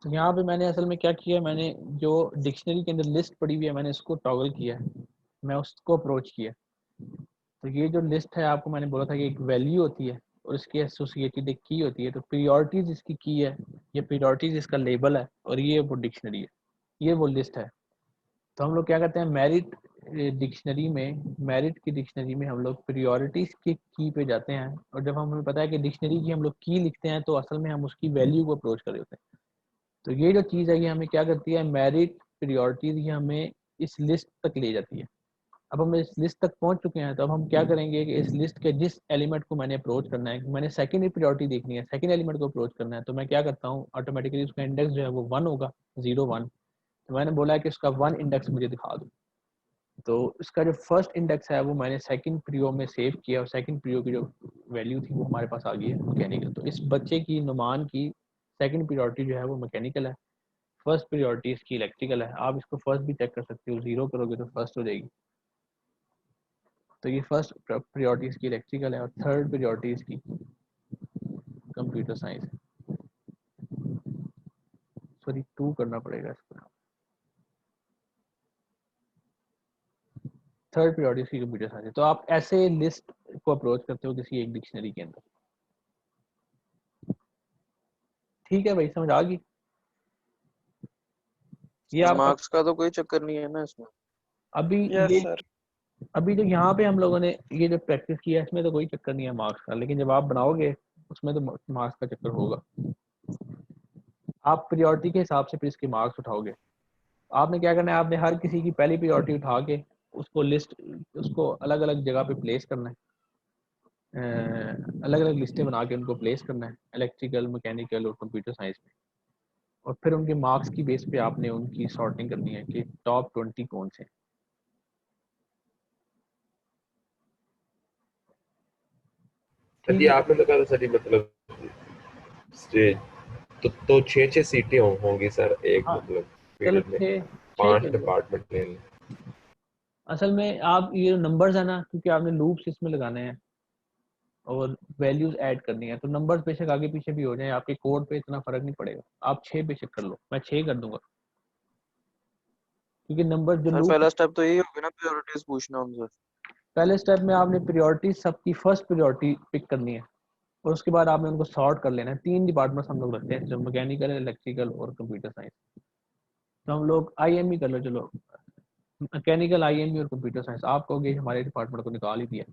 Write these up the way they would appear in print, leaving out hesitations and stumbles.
तो यहाँ पे मैंने असल में क्या किया, मैंने जो डिक्शनरी के अंदर लिस्ट पड़ी हुई है मैंने उसको टॉगल किया, मैं उसको अप्रोच किया। तो ये जो लिस्ट है आपको मैंने बोला था कि एक वैल्यू होती है और इसके एसोसिएटेड एक की होती है। तो प्रियोरिटीज इसकी की है, ये प्रियोरिटीज इसका लेबल है और ये वो डिक्शनरी है, ये वो लिस्ट है। तो हम लोग क्या करते हैं, मेरिट डिक्शनरी में, मेरिट की डिक्शनरी में हम लोग प्रियोरिटीज के की पे जाते हैं। और जब हमें पता है कि डिक्शनरी की हम लोग की लिखते हैं तो असल में हम उसकी वैल्यू को अप्रोच कर रहे होते हैं। तो ये जो चीज़ है ये हमें क्या करती है, मेरिट प्रियोरिटीज ये हमें इस लिस्ट तक ले जाती है। अब हम इस लिस्ट तक पहुंच चुके हैं तो अब हम क्या करेंगे कि इस लिस्ट के जिस एलिमेंट को मैंने अप्रोच करना है, मैंने सेकंड प्रायोरिटी देखनी है, सेकंड एलिमेंट को अप्रोच करना है, तो मैं क्या करता हूँ, ऑटोमेटिकली उसका इंडेक्स जो है वो 1 होगा, 0 1। तो मैंने बोला है कि उसका 1 इंडेक्स मुझे दिखा दो। तो इसका जो फर्स्ट इंडेक्स है वो मैंने सेकंड प्रियो में सेव किया और सेकंड प्रियो की जो वैल्यू थी वो हमारे पास आ गई है मैकेनिकल। तो इस बच्चे की, नुमान की सेकंड प्रायोरिटी जो है वो मैकेनिकल है, फर्स्ट प्रायोरिटी इसकी इलेक्ट्रिकल है। आप इसको फर्स्ट भी चेक कर सकते हो, 0 करोगे तो फर्स्ट हो जाएगी। तो ये फर्स्ट प्रायोरिटी इसकी इलेक्ट्रिकल है और थर्ड प्रायोरिटी इसकी कंप्यूटर साइंस है। सॉरी 2 करना पड़ेगा इसको, थर्ड प्रायोरिटी इसकी कंप्यूटर साइंस है। तो आप ऐसे लिस्ट को अप्रोच करते हो किसी एक डिक्शनरी के अंदर। ठीक है भाई, समझ आ गई? ये आप मार्क्स का तो कोई चक्कर नहीं है ना इसमें? अभी यस ये सर। अभी जो यहाँ पे हम लोगों ने ये जो प्रैक्टिस किया है इसमें तो कोई चक्कर नहीं है मार्क्स का, लेकिन जब आप बनाओगे उसमें तो मार्क्स का चक्कर होगा। आप प्रायोरिटी के हिसाब से फिर इसके मार्क्स उठाओगे। आपने क्या करना है, आपने हर किसी की पहली प्रायोरिटी उठा के उसको लिस्ट, उसको अलग अलग जगह पे प्लेस करना है, अलग अलग लिस्टें बना के उनको प्लेस करना है, इलेक्ट्रिकल, मैकेनिकल और कंप्यूटर साइंस में। और फिर उनके मार्क्स की बेस पे आपने उनकी सॉर्टिंग करनी है कि टॉप 20 कौन से। सर ठीक जी है, आपने तो कहा था सर जी, मतलब तो 6-6 सीटें होंगी सर एक हाँ मतलब चलो फील्ड में, 6 5 कर लो। डिपार्टमेंट ले लें। असल में आप ये नंबर्स है ना, क्योंकि आपने लूप्स इसमें लगाने हैं और वैल्यूज ऐड करनी है, तो नंबर्स बेशक आगे पीछे भी हो जाए, आपके कोड पे इतना फर्क नहीं पड़ेगा। आप 6 बेशक कर लो, मैं 6 कर दूंगा, क्योंकि नंबर जो सर लूप। पहला स्टेप तो यही होगा ना, प्रायोरिटीज पूछना उनसे। पहले स्टेप में आपने प्रायोरिटी सबकी फर्स्ट प्रायोरिटी पिक करनी है और उसके बाद आपने उनको सॉर्ट कर लेना है। 3 डिपार्टमेंट्स हम लोग रखते हैं, जो मैकेनिकल, इलेक्ट्रिकल और कंप्यूटर साइंस। तो हम लोग IME कर लो, चलो मैकेनिकल, IME और कंप्यूटर साइंस। आप कहोगे हमारे डिपार्टमेंट को निकाल ही दिया।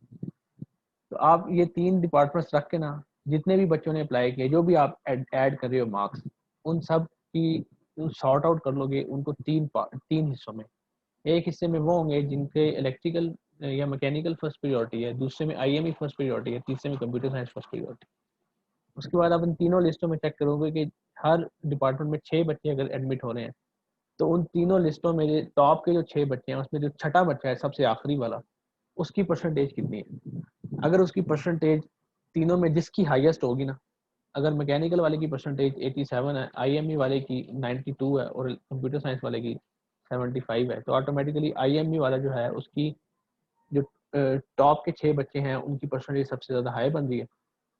तो आप ये 3 डिपार्टमेंट्स रख के ना, जितने भी बच्चों ने अप्लाई किए, जो भी आप ऐड कर रहे हो मार्क्स, उन सब की सॉर्ट आउट कर लोगे उनको 3 हिस्सों में। एक हिस्से में वो होंगे जिनके इलेक्ट्रिकल या मैकेनिकल फर्स्ट प्रायोरिटी है, दूसरे में IME फर्स्ट प्रायोरिटी है, तीसरे में कंप्यूटर साइंस फर्स्ट प्रायोरिटी। उसके बाद आप इन तीनों लिस्टों में चेक करोगे कि हर डिपार्टमेंट में 6 बच्चे अगर एडमिट हो रहे हैं, तो उन तीनों लिस्टों में टॉप के जो 6 बच्चे हैं उसमें जो छठा बच्चा है सबसे आखिरी वाला, उसकी परसेंटेज कितनी है। अगर उसकी परसेंटेज तीनों में जिसकी हाईएस्ट होगी ना, अगर मैकेनिकल वाले की परसेंटेज 87 है, IME वाले की 92 है और कंप्यूटर साइंस वाले की 75 है, तो ऑटोमेटिकली IME वाला जो है उसकी जो टॉप के 6 बच्चे हैं उनकी परसेंटेज सबसे ज़्यादा हाई बन रही है।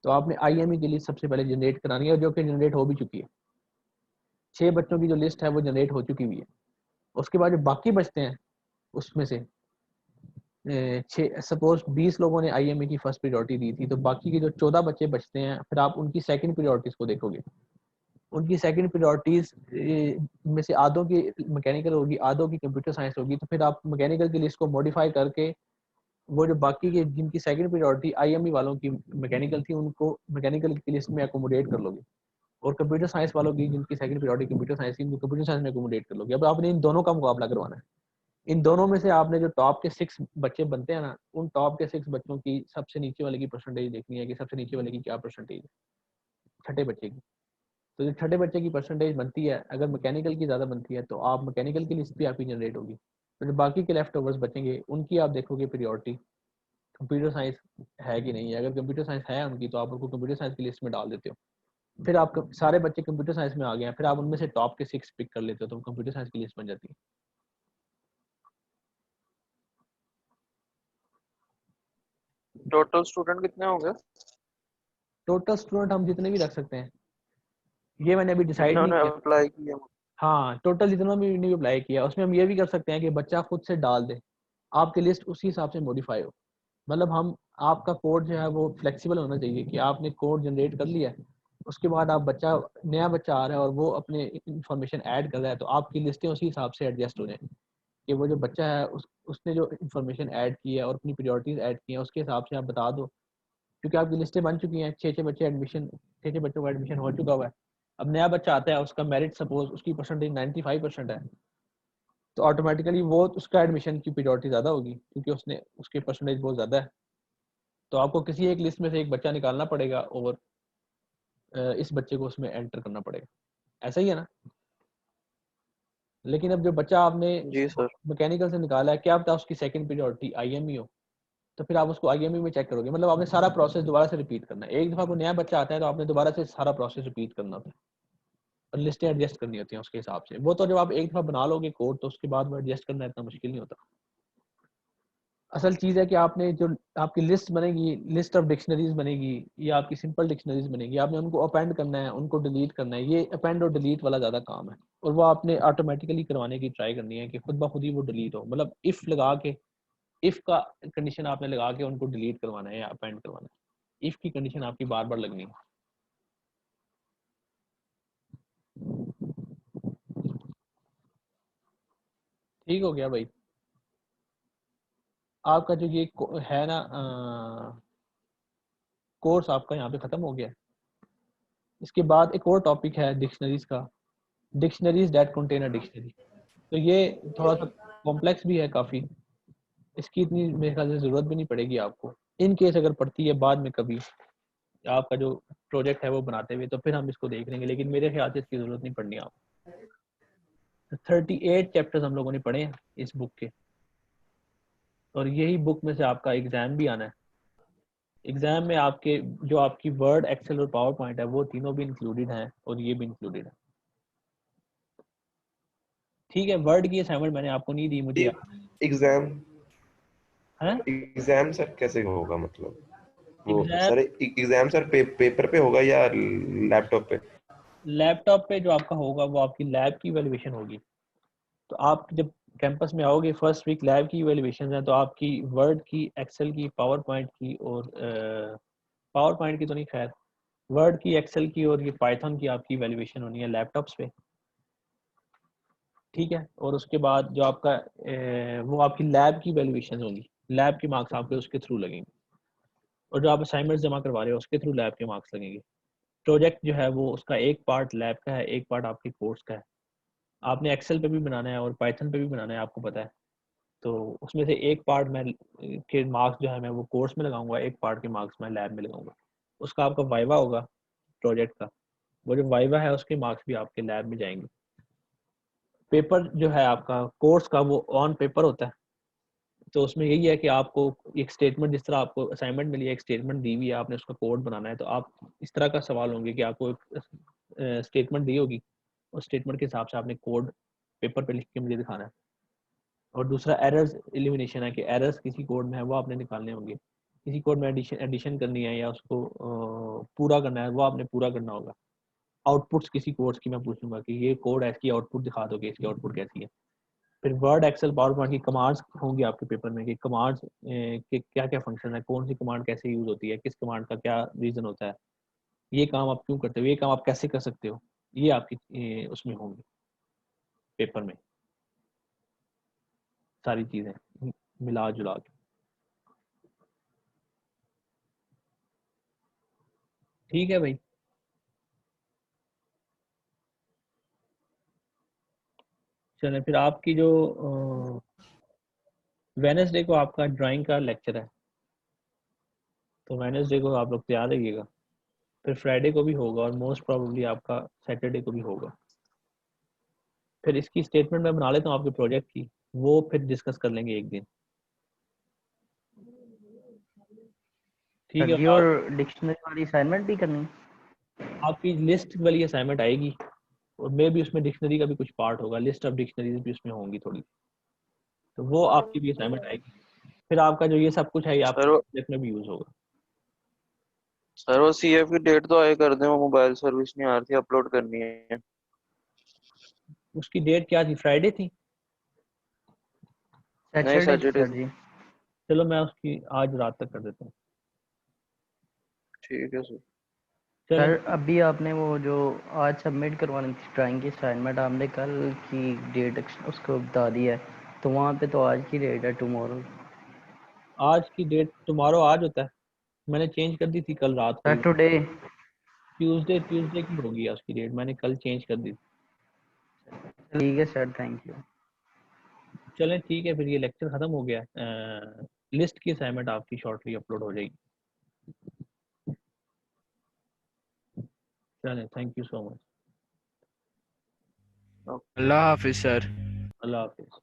तो आपने IME के लिए सबसे पहले जनरेट करानी है, जो कि जनरेट हो भी चुकी है। 6 बच्चों की जो लिस्ट है वो जनरेट हो चुकी हुई है। उसके बाद जो बाकी बचते हैं उसमें से सपोज 20 लोगों ने IME की फर्स्ट प्रायोरिटी दी थी, तो बाकी के जो 14 बच्चे बचते हैं फिर आप उनकी सेकंड प्रायोरिटीज को देखोगे। उनकी सेकंड प्रायोरिटीज में से आधों की मैकेनिकल होगी, आधों की कंप्यूटर साइंस होगी। तो फिर आप मैकेनिकल की लिस्ट को मॉडिफाई करके वो जो बाकी के जिनकी सेकंड प्रायोरिटी IME वालों की मैकेनिकल थी उनको मैकेनिकल की लिस्ट में अकोमोडेट कर लोगे, और कंप्यूटर साइंस वालों की जिनकी सेकंड प्रायोरिटी कंप्यूटर साइंस की कंप्यूटर साइंस में अकोमोडेट कर लोगे। अब आपने इन दोनों का मुकाबला करवाना है। इन दोनों में से आपने जो टॉप के 6 बच्चे बनते हैं ना, उन टॉप के 6 बच्चों की सबसे नीचे वाले की परसेंटेज देखनी है कि सबसे नीचे वाले की क्या परसेंटेज है, छठे बच्चे की। तो जो छठे बच्चे की परसेंटेज बनती है, अगर मैकेनिकल की ज़्यादा बनती है तो आप मैकेनिकल की लिस्ट भी आपकी जनरेट होगी। तो जो बाकी के लेफ्ट ओवर्स बचेंगे उनकी आप देखोगे प्रायोरिटी कंप्यूटर साइंस है कि नहीं है। अगर कंप्यूटर साइंस है उनकी तो आप उनको कंप्यूटर साइंस की लिस्ट में डाल देते हो। फिर आप सारे बच्चे कंप्यूटर साइंस में आ गए हैं, फिर आप उनमें से टॉप के 6 पिक कर लेते हो तो कंप्यूटर साइंस की लिस्ट बन जाती है। टोटल स्टूडेंट कितने होंगे? टोटल स्टूडेंट हम जितने भी रख सकते हैं, ये मैंने अभी डिसाइड जितना नहीं उन्होंने किया। अप्लाई किया। हाँ टोटल जितना भी नहीं अप्लाई किया, उसमें हम ये भी कर सकते हैं कि बच्चा खुद से डाल दे, आपकी लिस्ट उसी हिसाब से मॉडिफाई हो। मतलब हम, आपका कोड जो है वो फ्लेक्सिबल होना चाहिए कि आपने कोड जनरेट कर लिया है, उसके बाद आप बच्चा, नया बच्चा आ रहा है और वो अपने इंफॉर्मेशन ऐड कर रहा है, तो आपकी लिस्टें उसी हिसाब से एडजस्ट हो जाएं कि वो जो बच्चा है उसने जो इन्फॉर्मेशन ऐड की है और अपनी प्रायोरिटीज ऐड की हैं उसके हिसाब से आप बता दो। क्योंकि आपकी लिस्टें बन चुकी हैं, छः छः बच्चों का एडमिशन हो चुका हुआ है। अब नया बच्चा आता है, उसका मेरिट सपोज उसकी परसेंटेज 95% है, तो ऑटोमेटिकली वो उसका एडमिशन की प्रायोरिटी ज़्यादा होगी क्योंकि उसने उसकी परसेंटेज बहुत ज़्यादा है। तो आपको किसी एक लिस्ट में से एक बच्चा निकालना पड़ेगा और इस बच्चे को उसमें एंटर करना पड़ेगा। ऐसा ही है ना? लेकिन अब जो बच्चा आपने जी सर। मैकेनिकल से निकाला है, क्या पता उसकी सेकंड प्रायोरिटी आईएमई हो, तो फिर आप उसको आईएमई में चेक करोगे। मतलब आपने सारा प्रोसेस दोबारा से रिपीट करना है। एक दफ़ा कोई नया बच्चा आता है तो आपने दोबारा से सारा प्रोसेस रिपीट करना होता है और लिस्टें एडजस्ट करनी होती हैं उसके हिसाब से। वो तो जब आप एक दफ़ा बना लोगे कोड तो उसके बाद वो एडजस्ट करना इतना मुश्किल नहीं होता। असल चीज़ है कि आपने जो आपकी लिस्ट बनेगी, लिस्ट ऑफ डिक्शनरीज बनेगी या आपकी सिंपल डिक्शनरीज बनेगी, आपने उनको अपेंड करना है, उनको डिलीट करना है। ये अपेंड और डिलीट वाला ज़्यादा काम है और वो आपने ऑटोमेटिकली करवाने की ट्राई करनी है कि खुद ब खुद ही वो डिलीट हो। मतलब इफ़ लगा के, इफ़ का कंडीशन आपने लगा के उनको डिलीट करवाना है या अपेंड करवाना है। इफ़ की कंडीशन आपकी बार बार लगनी है। ठीक हो गया भाई? आपका जो ये है ना कोर्स आपका यहाँ पे ख़त्म हो गया है। इसके बाद एक और टॉपिक है डिक्शनरीज का, dictionaries that contain a dictionary. तो ये थोड़ा सा कॉम्प्लेक्स भी है काफ़ी, इसकी इतनी मेरे ख्याल से ज़रूरत भी नहीं पड़ेगी आपको। इन केस अगर पड़ती है बाद में कभी आपका जो प्रोजेक्ट है वो बनाते हुए, तो फिर हम इसको देख लेंगे, लेकिन मेरे ख्याल से इसकी ज़रूरत नहीं पड़नी आपको। 38 चैप्टर्स हम लोगों ने पढ़े हैं इस बुक के, और यही बुक में से आपका एग्ज़ाम भी आना है। एग्ज़ाम में आपके जो आपकी वर्ड, एक्सेल और पावर पॉइंट है वो तीनों भी इंक्लूडेड हैं और ये भी इंक्लूडेड है। ठीक है, वर्ड की असाइनमेंट मैंने आपको नहीं दी, मुझे एग्जाम है। एग्जाम सर कैसे होगा? मतलब वो exam sir exam sir paper पे होगा या लैपटॉप पे? लैपटॉप पे जो आपका होगा वो आपकी लैब की वैल्यूएशन होगी। तो आप जब कैंपस में आओगे फर्स्ट वीक लैब की वैल्यूएशन है, तो आपकी वर्ड की, एक्सेल की, पावर पॉइंट की और पावर पॉइंट की तो नहीं, खैर वर्ड की, एक्सेल की और ये पाइथन की आपकी वैल्यूएशन होनी है लैपटॉप्स पे। ठीक है, और उसके बाद जो आपका वो आपकी लैब की वैल्यूएशन होगी, लैब के मार्क्स आपके उसके थ्रू लगेंगे, और जो आप असाइनमेंट्स जमा करवा रहे हो उसके थ्रू लैब के मार्क्स लगेंगे। प्रोजेक्ट जो है वो उसका एक पार्ट लैब का है, एक पार्ट आपके कोर्स का है। आपने एक्सेल पे भी बनाना है और पाइथन पे भी बनाना है, आपको पता है। तो उसमें से एक पार्ट मैं के मार्क्स जो है मैं वो कोर्स में लगाऊंगा, एक पार्ट के मार्क्स मैं लैब में लगाऊंगा। उसका आपका वाइवा होगा प्रोजेक्ट का, वो जो वाइवा है उसके मार्क्स भी आपके लैब में जाएंगे। पेपर जो है आपका कोर्स का वो ऑन पेपर होता है, तो उसमें यही है कि आपको एक स्टेटमेंट, जिस तरह आपको असाइनमेंट मिली है, एक स्टेटमेंट दी हुई है, आपने उसका कोड बनाना है। तो आप इस तरह का सवाल होंगे कि आपको एक स्टेटमेंट दी होगी, उस स्टेटमेंट के हिसाब से आपने कोड पेपर पे लिख के मुझे दिखाना है। और दूसरा एरर्स एलिमिनेशन है कि एरर्स किसी कोड में है वो आपने निकालने होंगे। किसी कोड में एडिशन करनी है या उसको पूरा करना है, वो आपने पूरा करना होगा। आउटपुट्स किसी कोड्स की मैं पूछूंगा कि ये कोड है, इसकी आउटपुट दिखा दोगे, इसकी आउटपुट कैसी है। फिर वर्ड, एक्सेल, पावर पॉइंट की कमांड्स होंगी आपके पेपर में कि कमांड्स के क्या क्या फंक्शन है, कौन सी कमांड कैसे यूज होती है, किस कमांड का क्या रीजन होता है, ये काम आप क्यों करते हो, ये काम आप कैसे कर सकते हो। ये आपकी उसमें होंगे पेपर में सारी चीजें मिला जुला के। ठीक है भाई? चले फिर आपकी जो वेनेसडे को आपका ड्राइंग का लेक्चर है, तो वेनेसडे को आप लोग तैयार रहिएगा। फिर फ्राइडे को भी होगा और मोस्ट प्रोबेबली आपका सैटरडे को भी होगा। फिर इसकी स्टेटमेंट मैं बना लेता हूँ आपके प्रोजेक्ट की, वो फिर डिस्कस कर लेंगे एक दिन। ठीक सर है? जी, और डिक्शनरी वाली असाइनमेंट भी करनी है? आपकी लिस्ट वाली असाइनमेंट आएगी और मे भी उसमें डिक्शनरी का भी कुछ पार्ट होगा, लिस्ट ऑफ डिक्शनरीज भी उसमें होंगी थोड़ी, तो वो आपकी भी असाइनमेंट आएगी। फिर आपका जो ये सब कुछ है ये आपके सर प्रोजेक्ट में भी यूज होगा। सर वो सीएफ की डेट तो आए कर दें, वो मोबाइल सर्विस नहीं आ रही थी, अपलोड करनी है। उसकी डेट क्या थी, फ्राइडे थी? नहीं, सैटरडे सैटरडे सर थी। जी। चलो मैं उसकी आज रात तक कर देता हूँ। ठीक है सर। चलें। सर अभी आपने वो जो आज सबमिट करवानी थी ड्राइंग की असाइनमेंट, आपने कल की डेट उसको बता दी है, तो वहाँ पे तो आज की डेट है, टुमारो। आज की डेट टुमारो आज होता है, मैंने चेंज कर दी थी कल रात को सर ही। टुडे। ट्यूसडे ट्यूसडे की होगी उसकी डेट, मैंने कल चेंज कर दी थी। ठीक है सर, थैंक यू। चलें ठीक है, फिर ये लेक्चर ख़त्म हो गया। लिस्ट की असाइनमेंट आपकी शॉर्टली अपलोड हो जाएगी। चलें, थैंक यू सो मच। अल्लाह हाफिज सर। अल्लाह हाफिज़।